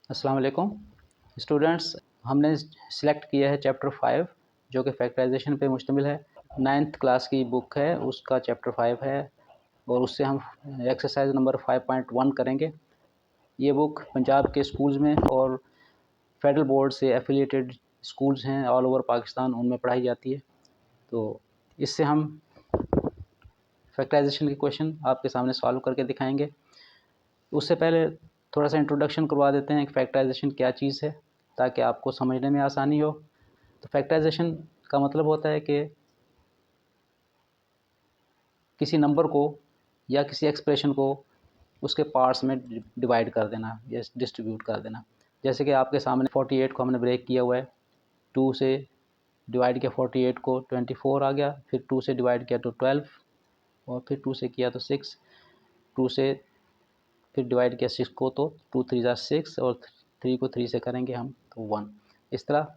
अस्सलाम वालेकुम स्टूडेंट्स। हमने सिलेक्ट किया है चैप्टर 5 जो कि फैक्टराइजेशन पे मुश्तमिल है। 9th क्लास की बुक है, उसका चैप्टर 5 है और उससे हम एक्सरसाइज नंबर 5.1 करेंगे। ये बुक पंजाब के स्कूल्स में और फेडरल बोर्ड से एफिलिएटेड स्कूल्स हैं ऑल ओवर पाकिस्तान, उनमें पढ़ाई जाती है। तो इससे हम फैक्टराइजेशन के क्वेश्चन आपके सामने सॉल्व करके दिखाएंगे। उससे पहले थोड़ा सा इंट्रोडक्शन करवा देते हैं कि फैक्टराइजेशन क्या चीज़ है ताकि आपको समझने में आसानी हो। तो फैक्टराइजेशन का मतलब होता है कि किसी नंबर को या किसी एक्सप्रेशन को उसके पार्ट्स में डिवाइड कर देना या डिस्ट्रीब्यूट कर देना। जैसे कि आपके सामने 48 को हमने ब्रेक किया हुआ है, 2 से डिवाइड किया 48 को 24 आ गया, फिर 2 से डिवाइड किया तो 12 और फिर 2 से किया तो 6, 2 से फिर डिवाइड किया 6 को तो 2 3 ज़ा 6 और 3 को 3 से करेंगे हम तो 1। इस तरह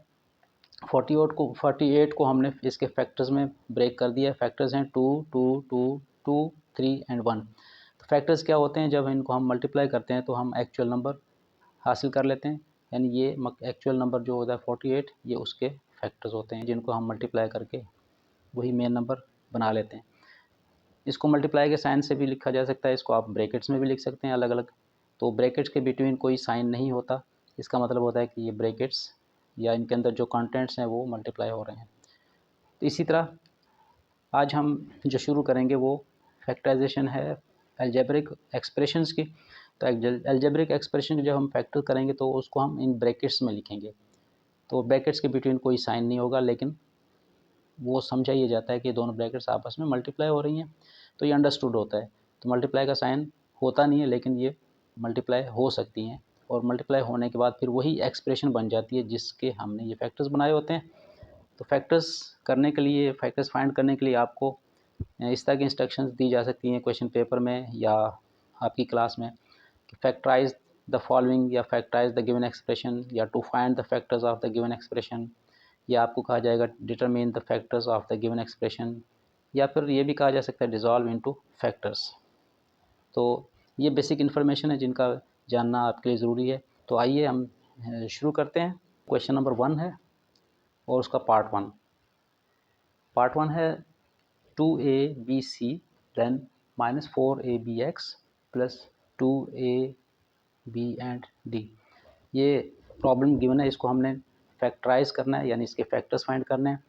48 को हमने इसके फैक्टर्स में ब्रेक कर दिया। फैक्टर्स हैं 2 2 2 2 3 एंड 1। तो फैक्टर्स क्या होते हैं? जब इनको हम मल्टीप्लाई करते हैं तो हम एक्चुअल नंबर हासिल कर लेते हैं, यानी ये एक्चुअल नंबर जो होता है 48 ये उसके फैक्टर्स होते हैं जिनको हम मल्टीप्लाई करके वही मेन नंबर बना लेते हैं। इसको मल्टीप्लाई के साइन से भी लिखा जा सकता है, इसको आप ब्रैकेट्स में भी लिख सकते हैं अलग अलग। तो ब्रैकेट्स के बिटवीन कोई साइन नहीं होता, इसका मतलब होता है कि ये ब्रैकेट्स या इनके अंदर जो कंटेंट्स हैं वो मल्टीप्लाई हो रहे हैं। तो इसी तरह आज हम जो शुरू करेंगे वो फैक्टराइजेशन है अलजेब्रिक एक्सप्रेशंस की। तो अलजेब्रिक एक्सप्रेशन जब हम फैक्टर करेंगे तो उसको हम इन ब्रैकेट्स में लिखेंगे। तो ब्रैकेट्स के बिटवीन कोई साइन नहीं होगा, लेकिन वो समझा ये जाता है कि दोनों ब्रैकेट्स आपस में मल्टीप्लाई हो रही हैं, तो ये अंडरस्टूड होता है। तो मल्टीप्लाई का साइन होता नहीं है, लेकिन ये मल्टीप्लाई हो सकती हैं और मल्टीप्लाई होने के बाद फिर वही एक्सप्रेशन बन जाती है जिसके हमने ये फैक्टर्स बनाए होते हैं। तो फैक्टर्स करने के लिए, फैक्टर्स फाइंड करने के लिए आपको इस तरह की इंस्ट्रक्शंस दी जा सकती हैं क्वेश्चन पेपर में या आपकी क्लास में कि फैक्टराइज द फॉलोइंग या फैक्टराइज द गिवन एक्सप्रेशन या to find the factors of the given expression, या आपको कहा जाएगा determine the factors of the given expression, या फिर ये भी कहा जा सकता है डिज़ोल्व इनटू फैक्टर्स। तो ये बेसिक इन्फॉर्मेशन है जिनका जानना आपके लिए ज़रूरी है। तो आइए हम शुरू करते हैं। क्वेश्चन नंबर 1 है और उसका पार्ट वन है 2abc then -4abx plus 2ab and d. ये प्रॉब्लम गिवन है, इसको हमने फैक्टराइज करना है, यानी इसके फैक्टर्स फाइंड करने हैं।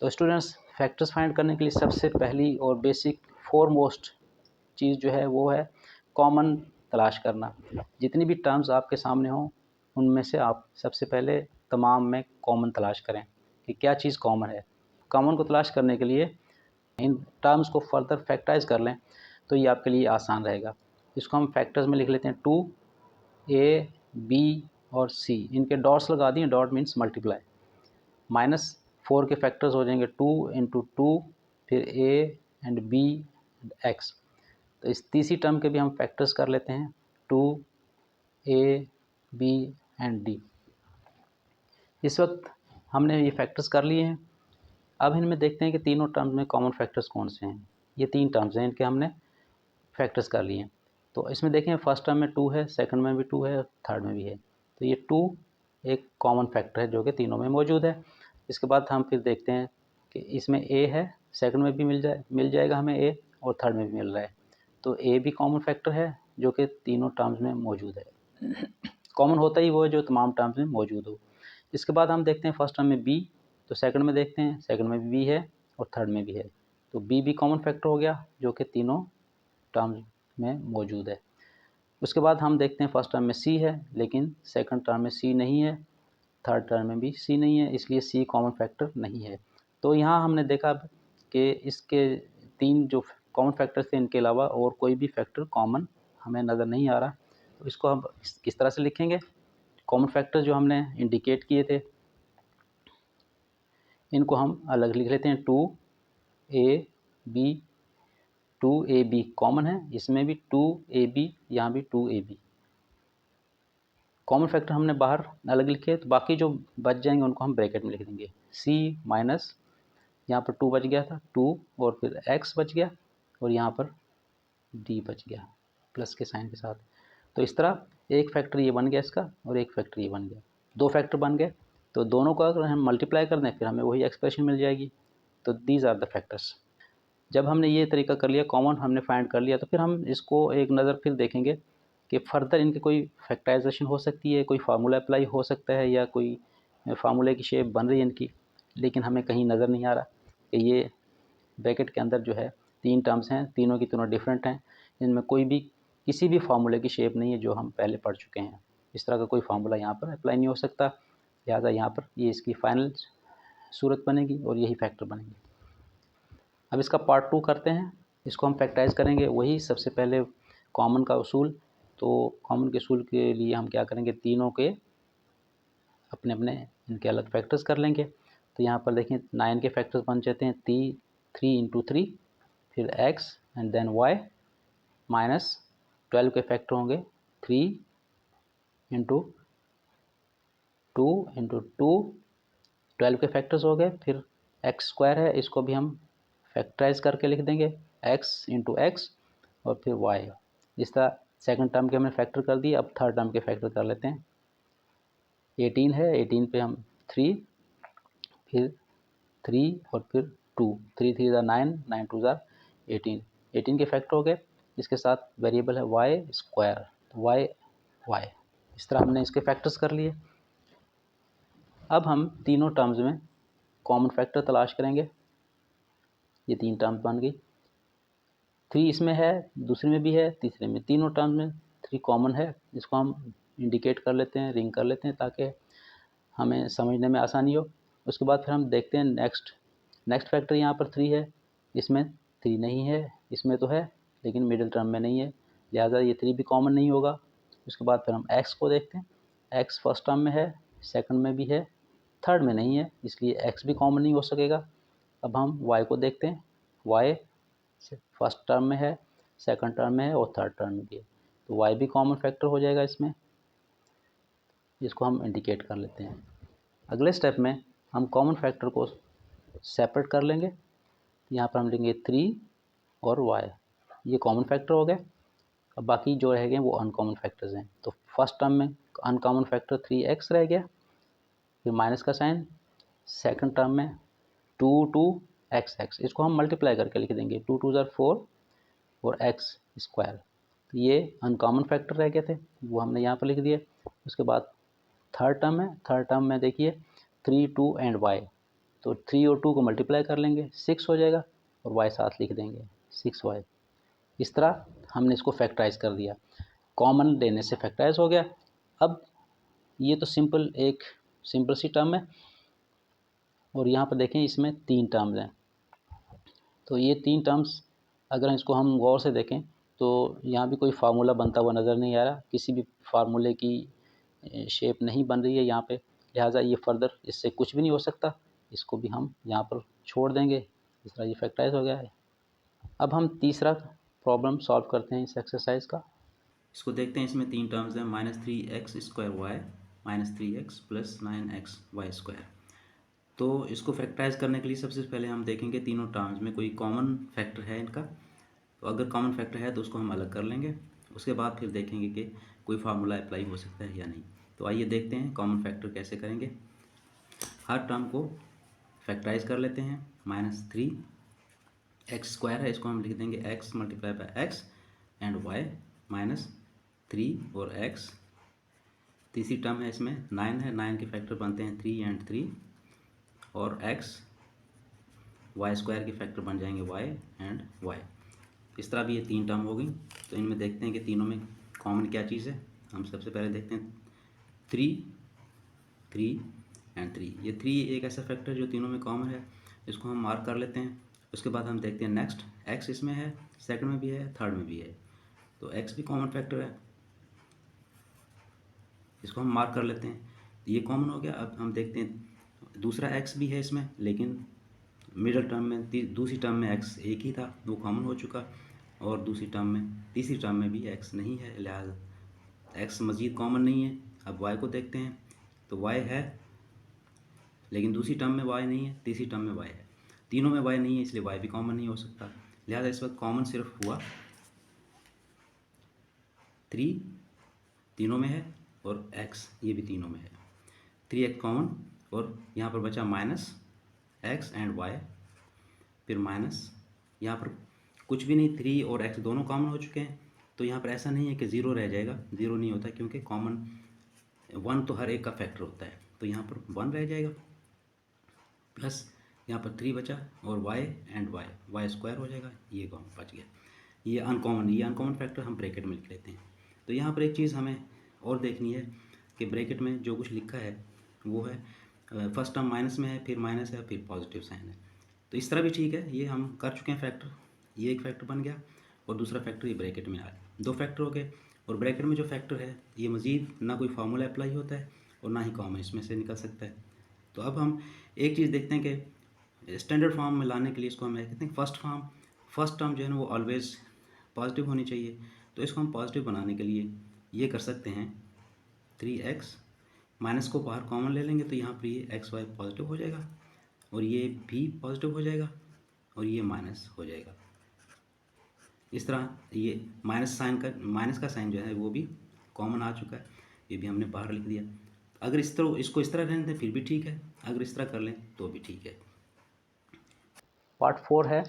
तो स्टूडेंट्स, फैक्टर्स फाइंड करने के लिए सबसे पहली और बेसिक फॉरमोस्ट चीज़ जो है वो है कॉमन तलाश करना। जितनी भी टर्म्स आपके सामने हों उनमें से आप सबसे पहले तमाम में कॉमन तलाश करें कि क्या चीज़ कॉमन है। कॉमन को तलाश करने के लिए इन टर्म्स को फर्दर फैक्टराइज कर लें तो ये आपके लिए आसान रहेगा। इसको हम फैक्टर्स में लिख लेते हैं 2a b और c, इनके डॉट्स लगा दिए, डॉट मीन्स मल्टीप्लाई। -4 के फैक्टर्स हो जाएंगे 2 इंटू 2, फिर a and b and x। तो इस तीसरी टर्म के भी हम फैक्टर्स कर लेते हैं 2a b एंड d। इस वक्त हमने ये फैक्टर्स कर लिए हैं। अब इनमें देखते हैं कि तीनों टर्म्स में कॉमन फैक्टर्स कौन से हैं। ये 3 टर्म्स हैं, इनके हमने फैक्टर्स कर लिए हैं। तो इसमें देखें फर्स्ट टर्म में 2 है, सेकंड में भी 2 है और थर्ड में भी है। तो ये 2 एक कॉमन फैक्टर है जो कि तीनों में मौजूद है। इसके बाद हम फिर देखते हैं कि इसमें a है, सेकंड में भी मिल जाएगा हमें a और थर्ड में भी मिल रहा है। तो a भी कॉमन फैक्टर है जो कि तीनों टर्म्स में मौजूद है। कॉमन होता ही वो है जो तमाम टर्म्स में मौजूद हो। इसके बाद हम देखते हैं फर्स्ट टर्म में b, तो सेकंड में देखते हैं, सेकंड में भी b है और थर्ड में भी है। तो b भी कॉमन फैक्टर हो गया जो कि तीनों टर्म्स में मौजूद है। उसके बाद हम देखते हैं फर्स्ट टर्म में c है, लेकिन सेकंड टर्म में c नहीं है, थर्ड टर्म में भी c नहीं है, इसलिए c कॉमन फैक्टर नहीं है। तो यहाँ हमने देखा कि इसके 3 जो कॉमन फैक्टर्स थे इनके अलावा और कोई भी फैक्टर कॉमन हमें नज़र नहीं आ रहा। तो इसको हम किस तरह से लिखेंगे? कॉमन फैक्टर जो हमने इंडिकेट किए थे इनको हम अलग लिख लेते हैं। 2ab कॉमन है, इसमें भी 2ab, यहाँ भी 2ab। कॉमन फैक्टर हमने बाहर अलग लिखे, तो बाकी जो बच जाएंगे उनको हम ब्रैकेट में लिख देंगे। c माइनस यहाँ पर 2 बच गया था, 2 और फिर x बच गया और यहाँ पर d बच गया प्लस के साइन के साथ। तो इस तरह एक फैक्टर ये बन गया इसका और एक फैक्टर ये बन गया, दो फैक्टर बन गए। तो दोनों को अगर हम मल्टीप्लाई कर दें फिर हमें वही एक्सप्रेशन मिल जाएगी। तो दीज आर द फैक्टर्स। जब हमने ये तरीका कर लिया, कॉमन हमने फाइंड कर लिया, तो फिर हम इसको एक नज़र फिर देखेंगे कि फर्दर इनके कोई फैक्टराइजेशन हो सकती है, कोई फार्मूला अप्लाई हो सकता है या कोई फार्मूले की शेप बन रही है इनकी, लेकिन हमें कहीं नज़र नहीं आ रहा कि ये ब्रैकेट के अंदर जो है तीन टर्म्स हैं, तीनों की तीनों डिफरेंट हैं, इनमें कोई भी किसी भी फार्मूले की शेप नहीं है जो हम पहले पढ़ चुके हैं। इस तरह का कोई फार्मूला यहाँ पर अप्लाई नहीं हो सकता, लिहाजा यहाँ पर ये इसकी फाइनल सूरत बनेगी और यही फैक्टर बनेंगे। अब इसका पार्ट 2 करते हैं, इसको हम फैक्टराइज करेंगे। वही सबसे पहले कॉमन का उसूल, तो कॉमन के उसूल के लिए हम क्या करेंगे, तीनों के अपने अपने इनके अलग फैक्टर्स कर लेंगे। तो यहाँ पर देखें 9 के फैक्टर्स बन जाते हैं 3 इंटू 3, फिर x and then y, minus 12 के फैक्टर होंगे 3 इंटू 2 इंटू 2, 12 के फैक्टर्स हो गए, फिर एक्स स्क्वायर है, इसको भी हम फैक्टराइज करके लिख देंगे x इंटू एक्स और फिर y। इस तरह सेकंड टर्म के हमने फैक्टर कर दिए, अब थर्ड टर्म के फैक्टर कर लेते हैं। 18 है, 18 पे हम 3, फिर 3 और फिर 2, 3 3 ज़ा 9, 9 2 ज़ा 18, 18 के फैक्टर हो गए। इसके साथ वेरिएबल है वाई स्क्वायर, तो वाई वाई, इस तरह हमने इसके फैक्टर्स कर लिए। अब हम तीनों टर्म्स में कॉमन फैक्टर तलाश करेंगे। ये तीन टर्म्स बन गई, 3 इसमें है, दूसरे में भी है, तीसरे में, तीनों टर्म्स में 3 कॉमन है। इसको हम इंडिकेट कर लेते हैं, रिंग कर लेते हैं ताकि हमें समझने में आसानी हो। उसके बाद फिर हम देखते हैं नेक्स्ट फैक्टर यहाँ पर 3 है, इसमें 3 नहीं है, इसमें तो है लेकिन मिडिल टर्म में नहीं है, लिहाजा ये 3 भी कॉमन नहीं होगा। उसके बाद फिर हम x को देखते हैं, x फर्स्ट टर्म में है, सेकंड में भी है, थर्ड में नहीं है, इसलिए x भी कॉमन नहीं हो सकेगा। अब हम y को देखते हैं, y फर्स्ट टर्म में है, सेकंड टर्म में है और थर्ड टर्म में भी है, तो y भी कॉमन फैक्टर हो जाएगा इसमें, जिसको हम इंडिकेट कर लेते हैं। अगले स्टेप में हम कॉमन फैक्टर को सेपरेट कर लेंगे। यहाँ पर हम लेंगे 3 और y, ये कॉमन फैक्टर हो गए। अब बाकी जो रह गए वो अनकॉमन फैक्टर्स हैं। तो फर्स्ट टर्म में अनकॉमन फैक्टर 3x रह गया, फिर माइनस का साइन, सेकंड टर्म में 2x, इसको हम मल्टीप्लाई करके लिख देंगे, 2 2 ज़ा 4 और x स्क्वायर। तो ये अनकॉमन फैक्टर रह गए थे, वो हमने यहाँ पर लिख दिए। उसके बाद थर्ड टर्म है, थर्ड टर्म में देखिए 3 2 एंड y, तो 3 और 2 को मल्टीप्लाई कर लेंगे, 6 हो जाएगा और y साथ लिख देंगे 6y। इस तरह हमने इसको फैक्टराइज कर दिया, कॉमन लेने से फैक्टराइज हो गया। अब ये तो एक सिंपल सी टर्म है और यहाँ पर देखें इसमें 3 टर्म्स हैं। तो ये 3 टर्म्स अगर इसको हम गौर से देखें तो यहाँ भी कोई फार्मूला बनता हुआ नज़र नहीं आ रहा, किसी भी फार्मूले की शेप नहीं बन रही है यहाँ पे, लिहाजा ये फर्दर इससे कुछ भी नहीं हो सकता, इसको भी हम यहाँ पर छोड़ देंगे। इस तरह ये फैक्टराइज हो गया है। अब हम तीसरा प्रॉब्लम सॉल्व करते हैं इस एक्सरसाइज का। इसको देखते हैं, इसमें 3 टर्म्स हैं, -3x square y -3x plus 9x y square. तो इसको फैक्टराइज करने के लिए सबसे पहले हम देखेंगे तीनों टर्म्स में कोई कॉमन फैक्टर है इनका, तो अगर कॉमन फैक्टर है तो उसको हम अलग कर लेंगे। उसके बाद फिर देखेंगे कि कोई फार्मूला अप्लाई हो सकता है या नहीं। तो आइए देखते हैं कॉमन फैक्टर कैसे करेंगे। हर टर्म को फैक्टराइज कर लेते हैं। -3x स्क्वायर है, इसको हम लिख देंगे x multiply by x and y -3 और x। तीसरी टर्म है, इसमें 9 है, 9 के फैक्टर बनते हैं 3 एंड 3 और x, वाई स्क्वायर के फैक्टर बन जाएंगे y एंड y। इस तरह भी ये 3 टर्म हो गई। तो इनमें देखते हैं कि तीनों में कॉमन क्या चीज़ है। हम सबसे पहले देखते हैं 3 एंड 3, ये 3 एक ऐसा फैक्टर जो तीनों में कॉमन है, इसको हम मार्क कर लेते हैं। उसके बाद हम देखते हैं नेक्स्ट, x इसमें है, सेकंड में भी है, थर्ड में भी है, तो x भी कॉमन फैक्टर है, इसको हम मार्क कर लेते हैं। ये कॉमन हो गया। अब हम देखते हैं दूसरा x भी है इसमें, लेकिन मिडल टर्म में दूसरी टर्म में x एक ही था, वो कॉमन हो चुका, और दूसरी टर्म में तीसरी टर्म में भी x नहीं है, लिहाजा x मज़ीद कॉमन नहीं है। अब y को देखते हैं, तो y है लेकिन दूसरी टर्म में y नहीं है, तीसरी टर्म में y है, तीनों में y नहीं है, इसलिए y भी कॉमन नहीं हो सकता। लिहाजा इस वक्त कॉमन सिर्फ हुआ 3 तीनों में है और x ये भी तीनों में है, 3x कॉमन, और यहाँ पर बचा माइनस x एंड y, फिर माइनस यहाँ पर कुछ भी नहीं, 3 और x दोनों कॉमन हो चुके हैं, तो यहाँ पर ऐसा नहीं है कि 0 रह जाएगा, 0 नहीं होता क्योंकि कॉमन 1 तो हर एक का फैक्टर होता है, तो यहाँ पर 1 रह जाएगा, प्लस यहाँ पर 3 बचा और y एंड y स्क्वायर हो जाएगा, ये कॉमन बच गया। ये अनकॉमन फैक्टर हम ब्रैकेट में लिख लेते हैं। तो यहाँ पर एक चीज़ हमें और देखनी है कि ब्रैकेट में जो कुछ लिखा है वो है फर्स्ट टर्म माइनस में है, फिर माइनस है, फिर पॉजिटिव साइन है, तो इस तरह भी ठीक है, ये हम कर चुके हैं फैक्टर, ये एक फैक्टर बन गया और दूसरा फैक्टर ये ब्रैकेट में आ गया, 2 फैक्टर हो गए। और ब्रैकेट में जो फैक्टर है ये मज़ीद ना कोई फार्मूला अप्लाई होता है और ना ही कॉमन इसमें से निकल सकता है। तो अब हम एक चीज़ देखते हैं कि स्टैंडर्ड फॉर्म में लाने के लिए इसको हम कहते हैं फर्स्ट टर्म जो है ना वो ऑलवेज पॉजिटिव होनी चाहिए, तो इसको हम पॉजिटिव बनाने के लिए ये कर सकते हैं, 3x माइनस को बाहर कॉमन ले लेंगे तो यहाँ पर ये एक्स वाई पॉजिटिव हो जाएगा और ये भी पॉजिटिव हो जाएगा और ये माइनस हो जाएगा। इस तरह ये माइनस का साइन जो है वो भी कॉमन आ चुका है, ये भी हमने बाहर लिख दिया। अगर इसको इस तरह रहने दें फिर भी ठीक है, अगर इस तरह कर लें तो भी ठीक है। पार्ट 4 है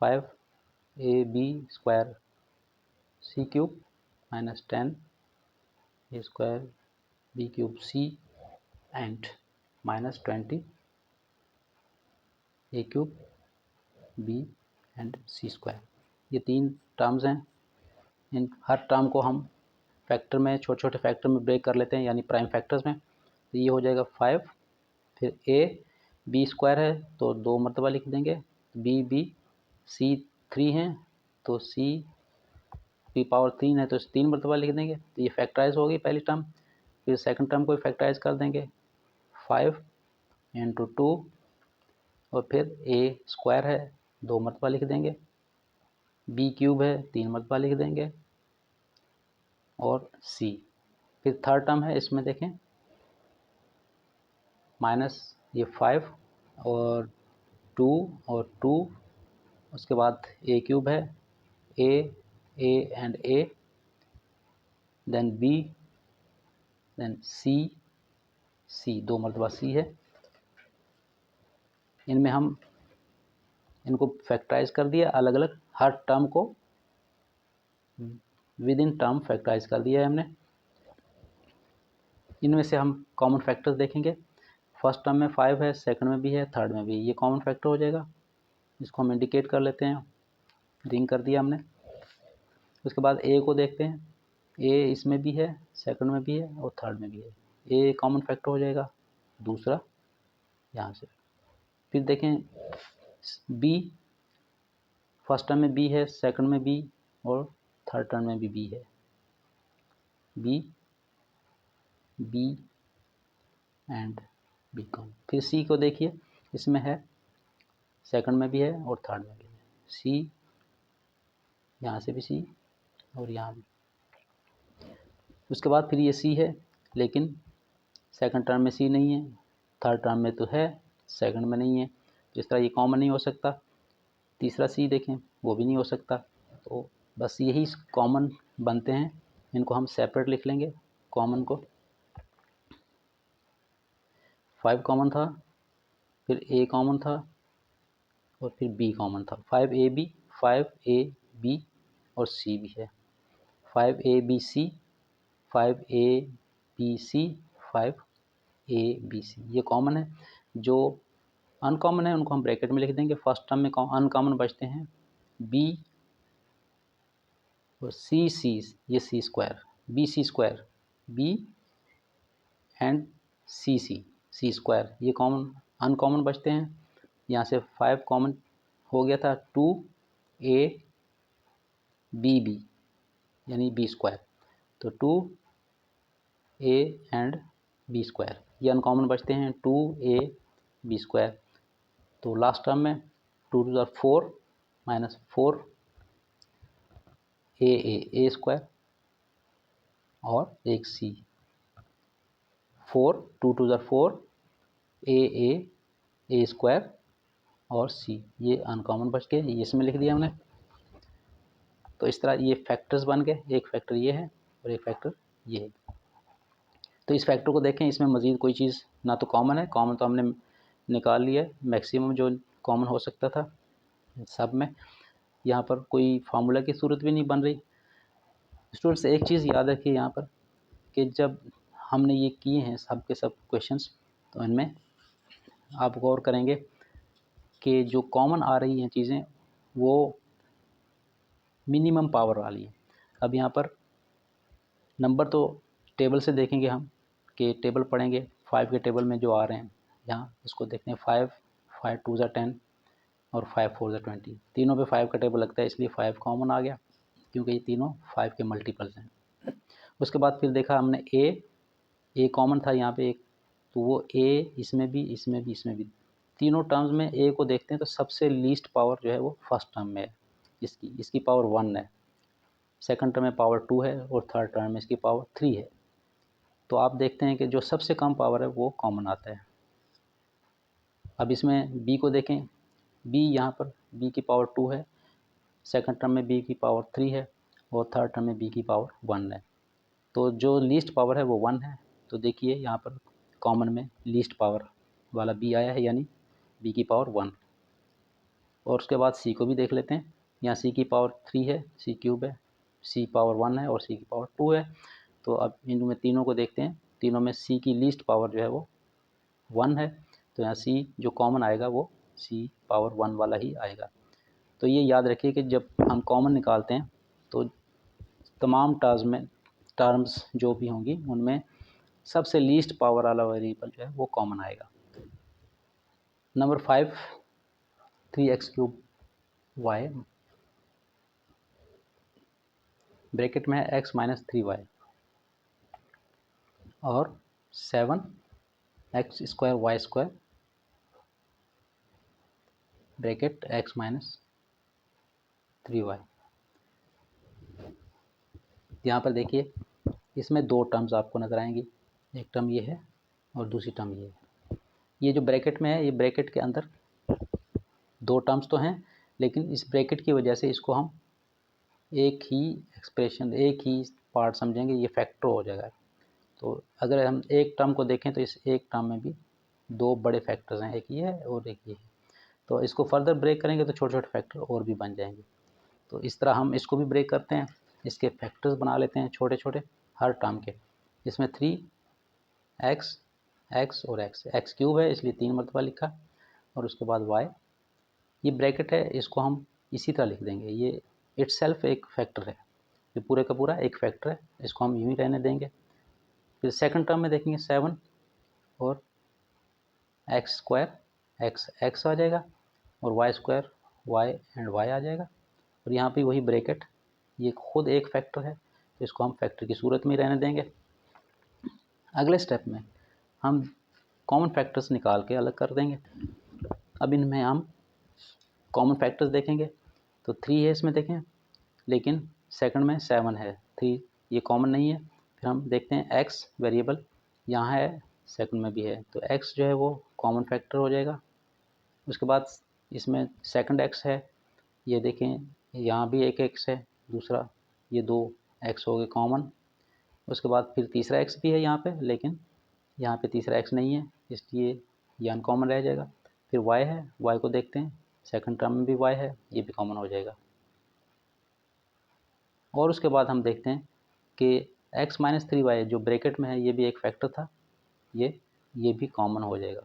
5ab square c cube minus 10a square b cube c and minus 20 a cube b and c square. ये 3 टर्म्स हैं, इन हर टर्म को हम फैक्टर में छोटे छोटे फैक्टर में ब्रेक कर लेते हैं, यानी प्राइम फैक्टर्स में। तो ये हो जाएगा 5, फिर a b स्क्वायर है तो 2 मरतबा लिख देंगे, b c 3 है तो c p पावर 3 है तो 3 मरतबा लिख देंगे, तो ये फैक्टराइज होगी पहली टर्म। फिर सेकंड टर्म को फैक्टराइज कर देंगे, 5 इंटू 2 और फिर a स्क्वायर है 2 मरतबा लिख देंगे, b क्यूब है 3 मरतबा लिख देंगे और c। फिर थर्ड टर्म है, इसमें देखें माइनस ये 5 और 2 और 2, उसके बाद a क्यूब है, a and a, then b, then c 2 मरतबा c है। इनमें हम इनको फैक्टराइज कर दिया अलग अलग, हर टर्म को विद इन टर्म फैक्टराइज कर दिया है हमने। इनमें से हम कॉमन फैक्टर्स देखेंगे, फर्स्ट टर्म में 5 है, सेकंड में भी है, थर्ड में भी, ये कॉमन फैक्टर हो जाएगा, इसको हम इंडिकेट कर लेते हैं, रिंग कर दिया हमने। उसके बाद ए को देखते हैं, ए इसमें भी है, सेकंड में भी है और थर्ड में भी है, ए कॉमन फैक्टर हो जाएगा दूसरा यहाँ से। फिर देखें बी, फर्स्ट टर्म में बी है, सेकंड में बी और थर्ड टर्म में भी बी है, बी एंड बी कॉमन। फिर सी को देखिए, इसमें है, सेकंड में भी है और थर्ड में भी है, सी, यहाँ से भी सी और यहाँ भी। उसके बाद फिर ये सी है, लेकिन सेकंड टर्म में सी नहीं है, थर्ड टर्म में तो है, सेकंड में नहीं है, तो इस तरह ये कॉमन नहीं हो सकता। तीसरा सी देखें, वो भी नहीं हो सकता, तो बस यही कॉमन बनते हैं, इनको हम सेपरेट लिख लेंगे। कॉमन को 5 कॉमन था, फिर ए कॉमन था और फिर बी कॉमन था, 5ab और सी भी है, 5abc 5abc 5abc, ये कॉमन है। जो अनकॉमन है उनको हम ब्रैकेट में लिख देंगे। फर्स्ट टर्म में अनकॉमन बचते हैं बी और सी, ये C square, B and C square, ये कॉमन अनकॉमन बचते हैं। यहाँ से 5 कॉमन हो गया था, 2a बी यानी बी स्क्वायर, तो 2a एंड बी स्क्वायर, ये अनकॉमन बचते हैं 2a बी स्क्वायर। तो लास्ट टर्म में 2 to the 4 minus 4 A square और एक सी, 4 2 टू द 4 ए स्क्वायर और सी, ये अनकॉमन बच गए, ये इसमें लिख दिया हमने। तो इस तरह ये फैक्टर्स बन गए, एक फैक्टर ये है और एक फैक्टर ये। तो इस फैक्टर को देखें, इसमें मज़ीद कोई चीज़ ना तो कॉमन है, कॉमन तो हमने निकाल लिया है, मैक्सिमम जो कॉमन हो सकता था सब में। यहाँ पर कोई फार्मूला की सूरत भी नहीं बन रही। स्टूडेंट्स एक चीज़ याद रखिए यहाँ पर कि जब हमने ये किए हैं सब के सब क्वेश्चंस, तो इनमें आप गौर करेंगे कि जो कॉमन आ रही हैं चीज़ें वो मिनिमम पावर वाली है। अब यहाँ पर नंबर तो टेबल से देखेंगे हम कि टेबल पढ़ेंगे 5 के टेबल में जो आ रहे हैं, यहाँ इसको देखते हैं 5, 5 2 ज़ा 10 और 5 4 ज़ा 20। तीनों पे 5 का टेबल लगता है, इसलिए 5 कॉमन आ गया क्योंकि ये तीनों 5 के मल्टीपल्स हैं। उसके बाद फिर देखा हमने ए कॉमन था यहाँ पे एक, तो वो ए इसमें भी, इसमें भी, इसमें भी, तीनों टर्म्स में ए को देखते हैं तो सबसे लीस्ट पावर जो है वो फर्स्ट टर्म में है, इसकी पावर 1 है, सेकंड टर्म में पावर 2 है और थर्ड टर्म में इसकी पावर 3 है। तो आप देखते हैं कि जो सबसे कम पावर है वो कॉमन आता है। अब इसमें बी को देखें, बी यहाँ पर बी की पावर 2 है, सेकंड टर्म में बी की पावर 3 है और थर्ड टर्म में बी की पावर 1 है। तो जो लीस्ट पावर है वो 1 है। तो देखिए यहाँ पर कॉमन में लीस्ट पावर वाला बी आया है, यानी बी की पावर 1। और उसके बाद सी को भी देख लेते हैं, यहाँ सी की पावर 3 है, सी क्यूब है, सी पावर 1 है और सी की पावर 2 है। तो अब इनमें तीनों को देखते हैं, तीनों में सी की लीस्ट पावर जो है वो 1 है, तो यहाँ सी जो कॉमन आएगा वो सी पावर 1 वाला ही आएगा। तो ये याद रखिए कि जब हम कॉमन निकालते हैं तो तमाम टर्म्स जो भी होंगी उनमें सबसे लीस्ट पावर वाला वेरिएबल जो है वो कॉमन आएगा। नंबर 5, 3x³ y ब्रैकेट में है x माइनस 3y और 7x² y² bracket x minus 3y। यहाँ पर देखिए इसमें दो टर्म्स आपको नज़र आएंगी, एक टर्म ये है और दूसरी टर्म ये है। ये जो ब्रैकेट में है, ये ब्रैकेट के अंदर दो टर्म्स तो हैं, लेकिन इस ब्रैकेट की वजह से इसको हम एक ही एक्सप्रेशन, एक ही पार्ट समझेंगे, ये फैक्टर हो जाएगा। तो अगर हम एक टर्म को देखें तो इस एक टर्म में भी दो बड़े फैक्टर्स हैं, एक ये है और एक ये है। तो इसको फर्दर ब्रेक करेंगे तो छोटे छोटे फैक्टर और भी बन जाएंगे। तो इस तरह हम इसको भी ब्रेक करते हैं, इसके फैक्टर्स बना लेते हैं छोटे छोटे हर टर्म के। इसमें 3x, x और x³ है इसलिए 3 मरतबा लिखा, और उसके बाद y। ये ब्रैकेट है, इसको हम इसी तरह लिख देंगे, ये इटसेल्फ एक फैक्टर है, ये पूरे का पूरा एक फैक्टर है, इसको हम यूँ ही रहने देंगे। फिर सेकंड टर्म में देखेंगे 7 और x² x आ जाएगा और y² y एंड y आ जाएगा, और यहाँ पे वही ब्रैकेट, ये खुद एक फैक्टर है तो इसको हम फैक्टर की सूरत में रहने देंगे। अगले स्टेप में हम कॉमन फैक्टर्स निकाल के अलग कर देंगे। अब इनमें हम कॉमन फैक्टर्स देखेंगे तो 3 है इसमें देखें, लेकिन सेकंड में 7 है, 3 ये कॉमन नहीं है। फिर हम देखते हैं x वेरिएबल यहाँ है, सेकंड में भी है, तो x जो है वो कॉमन फैक्टर हो जाएगा। उसके बाद इसमें सेकंड x है, ये देखें यहाँ भी एक x है, दूसरा ये दो x हो गए कॉमन। उसके बाद फिर तीसरा x भी है यहाँ पे, लेकिन यहाँ पे तीसरा x नहीं है इसलिए ये अनकॉमन रह जाएगा। फिर y है, y को देखते हैं, सेकंड टर्म में भी y है, ये भी कॉमन हो जाएगा। और उसके बाद हम देखते हैं कि x माइनस 3y जो ब्रैकेट में है ये भी एक फैक्टर था, ये भी कॉमन हो जाएगा,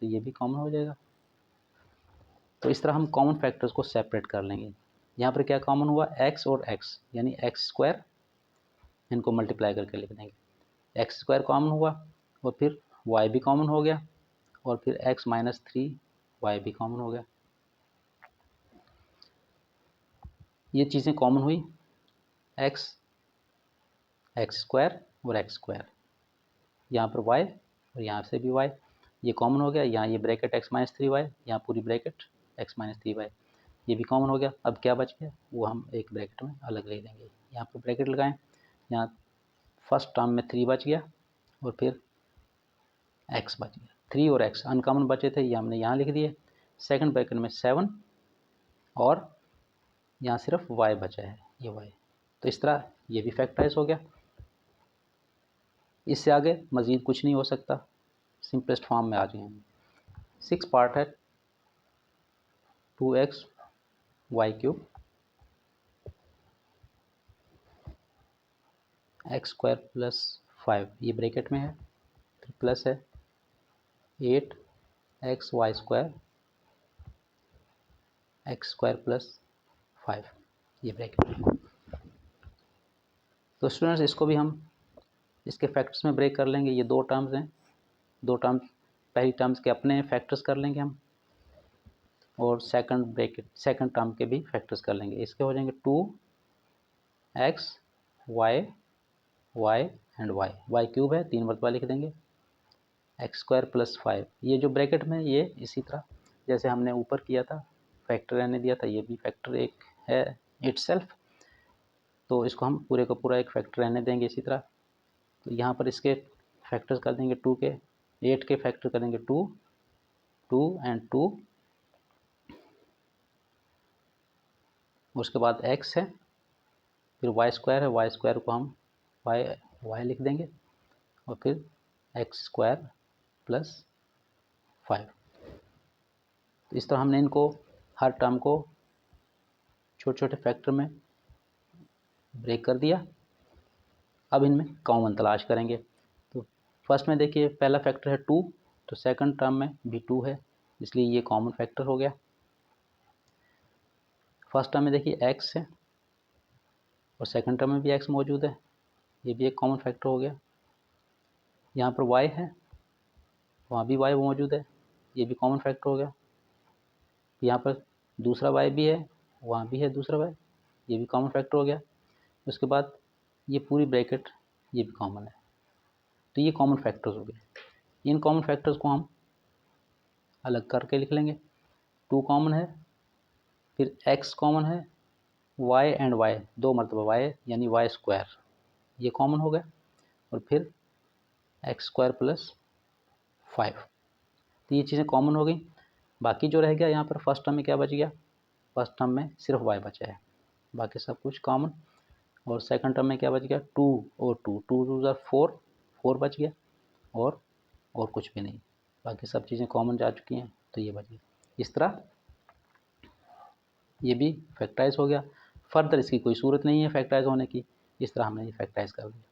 तो ये भी कॉमन हो जाएगा। तो इस तरह हम कॉमन फैक्टर्स को सेपरेट कर लेंगे। यहाँ पर क्या कॉमन हुआ, x और x, यानी x², इनको मल्टीप्लाई करके लिख देंगे, x² कॉमन हुआ और फिर y भी कॉमन हो गया और फिर x माइनस 3y भी कॉमन हो गया। ये चीज़ें कॉमन हुई, x, x² और x², यहाँ पर y और यहाँ से भी y, ये कॉमन हो गया। यहाँ ये ब्रैकेट x माइनस 3y, यहाँ पूरी ब्रैकेट x माइनस 3y, ये भी कॉमन हो गया। अब क्या बच गया वो हम एक ब्रैकेट में अलग ले लेंगे, यहाँ पर ब्रैकेट लगाएं, यहाँ फर्स्ट टर्म में 3 बच गया और फिर x बच गया, 3 और x अनकॉमन बचे थे, ये हमने यहाँ लिख दिए। सेकंड ब्रैकेट में 7 और यहाँ सिर्फ y बचा है, ये y। तो इस तरह ये भी फैक्टराइज हो गया। इससे आगे मज़ीद कुछ नहीं हो सकता, सिंपलेस्ट फॉर्म में आ गए हैं। 6 पार्ट है 2x y cube x square plus 5, ये ब्रैकेट में है, फिर प्लस है 8 x y square x square plus 5, ये ब्रैकेट में। तो स्टूडेंट्स इसको भी हम इसके फैक्टर्स में ब्रेक कर लेंगे। ये दो टर्म्स हैं, दो टर्म्स, पहली टर्म्स के अपने फैक्टर्स कर लेंगे हम, और सेकंड टर्म के भी फैक्टर्स कर लेंगे। इसके हो जाएंगे 2x y y and y cube है, 3 मरतबा लिख देंगे, एक्स स्क्वायर प्लस 5। ये जो ब्रैकेट में ये इसी तरह जैसे हमने ऊपर किया था, फैक्टर रहने दिया था, ये भी फैक्टर एक है इटसेल्फ, तो इसको हम पूरे का पूरा एक फैक्टर रहने देंगे इसी तरह। तो यहाँ पर इसके फैक्टर्स कर देंगे 2 के, 8 के फैक्टर करेंगे 2 एंड 2, उसके बाद x है, फिर वाई स्क्वायर है, वाई स्क्वायर को हम वाई लिख देंगे, और फिर एक्स स्क्वायर प्लस 5। तो इस तरह हमने इनको हर टर्म को छोटे छोटे फैक्टर में ब्रेक कर दिया। अब इनमें कॉमन तलाश करेंगे। तो फर्स्ट में देखिए पहला फैक्टर है 2, तो सेकंड टर्म में भी 2 है, इसलिए ये कॉमन फैक्टर हो गया। फर्स्ट टर्म में देखिए x है और सेकंड टर्म में भी x मौजूद है, ये भी एक कॉमन फैक्टर हो गया। यहाँ पर y है, वहाँ भी y मौजूद है, ये भी कॉमन फैक्टर हो गया। यहाँ पर दूसरा y भी है, वहाँ भी है दूसरा y, ये भी कॉमन फैक्टर हो गया। उसके बाद ये पूरी ब्रैकेट ये भी कॉमन है, तो ये कॉमन फैक्टर्स हो गए। इन कॉमन फैक्टर्स को हम अलग करके लिख लेंगे। 2 कॉमन है, फिर x कॉमन है, y एंड y, 2 मरतबा y यानी वाई स्क्वायर, ये कॉमन हो गया, और फिर एक्स स्क्वायर प्लस 5। तो ये चीज़ें कॉमन हो गई। बाकी जो रह गया यहाँ पर फर्स्ट टर्म में क्या बच गया, फर्स्ट टर्म में सिर्फ y बचा है, बाकी सब कुछ कॉमन। और सेकंड टर्म में क्या बच गया, 2 और 2, 2 2 ज़ा 4, 4 बच गया, और कुछ भी नहीं, बाकी सब चीज़ें कॉमन जा चुकी हैं, तो ये बच गया। इस तरह ये भी फैक्टराइज हो गया। फर्दर इसकी कोई सूरत नहीं है फैक्टराइज होने की, इस तरह हमने ये फैक्टराइज कर दिया।